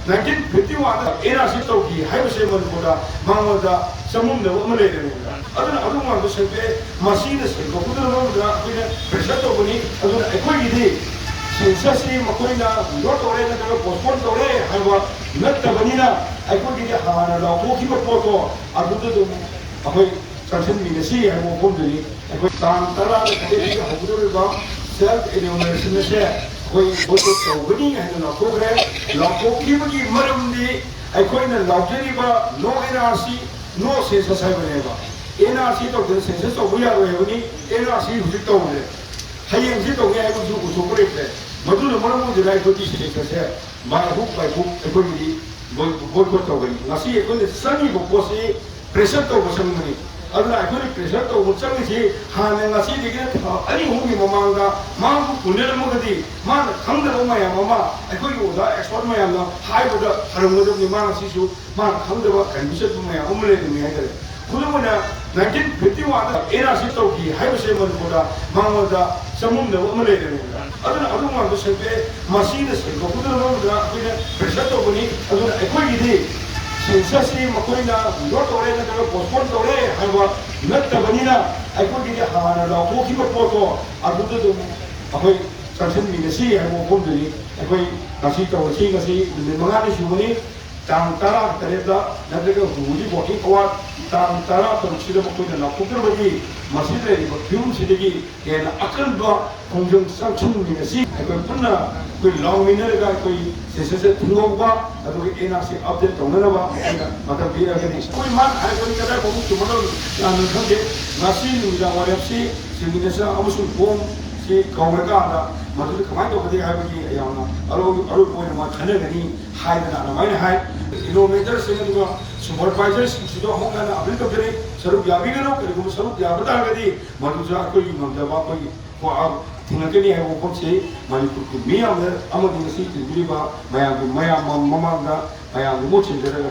1951 NRC tauki haibase manipura mangwada samumda amale de aduna aduma do sepe masina se ko kudura da kuina pressure to bani aduna ekoi gidi sensasi makoina lot ore na ka postpone tore haiwa natta banina ekoi gidi hana la ko ki poto adudu do akoi sanction mi nasi haiwa bomduni ekoi tan tara de ki hobudura ba self enumeration se कोई बोलो तो बनी है ना programme लाखों की बनी मरम दी कोई ना लाउजरी बा नो एनआरसी नो सेंसस है बनेगा एनआरसी तो दिन सेंसस तो बुया रहे बनी एनआरसी हुई तो है हाई एनसी तो क्या है कुछ ब्रेक है मतलब मरम मुझे लाइक होती सेंसस है बाय बुक कोई भी बोल को तो बनी नासी कोई सनी को पोसे प्रेशर तो बसम नहीं अदुना अखोई प्रेशर तो मुचंगि हाने ngasi digi ani hungi mamanga mangu punel mugadi man khangda maya mama अखोई ओदा एक्सपर्ट मया ना हाइबदा हरंगदो नि मान सिसु मान खंगदबा कंडीशन मया उमले नि हाइदरे खुलुमना 1951 एनआरसी तौकी हाइबसे मनपुरा मांगदा समुमदा उमले नि अदुना अदुमा दो सेपे मसीन से को कुदरो दा कुने प्रेशर तो बनी अदुना अखोई गिदी sensasi makoina lot ore na ka postpone tore haiwa natta banina ekoi gidi hana la ko ki poto adudu do akoi sanction mi nasi haiwa bomduni ekoi nasi to si ngasi ni mangani shubuni tang tara tereda nadega huli boti awat tang tara to sida makoina na kukur bagi masjid re fium sidigi ken akal ba kongjung sanction mi nasi ekoi punna कोई long winner का कोई जैसे थुंगों का तो कोई NRC update होने ना बा मतलब भी अगर कोई मान है कोई कदा को तुम्हारा लाने खंडे नासी नुजा वारसी सिमिनेसा अमसुल बोम से कांग्रेगा आदा मतलब कमाई तो कदी है कि याना अरो कोई ना खाने गनी हाई ना माइन हाई इनोवेटर से ना सुपरवाइजर सिदो हम ना अपडेट तो करे सरुप याबी करो करे को सरुप याबता गदी मतलब कोई मतलब कोई को ꯊꯦꯡꯅꯒꯅꯤ ꯍꯥꯏꯕ ꯄꯣꯠꯁꯤ ꯃꯅꯤꯄꯨꯔꯒꯤ ꯃꯤꯌꯥꯝꯗ ꯑꯃꯗꯤ ꯉꯁꯤ ꯎꯕꯤꯔꯤꯕ ꯃꯌꯥꯝꯒꯤ ꯃꯌꯥꯝ ꯃꯃꯥꯡꯗ ꯃꯌꯥꯝꯒꯤ ꯃꯣꯠ ꯆꯦꯟꯖꯔꯒ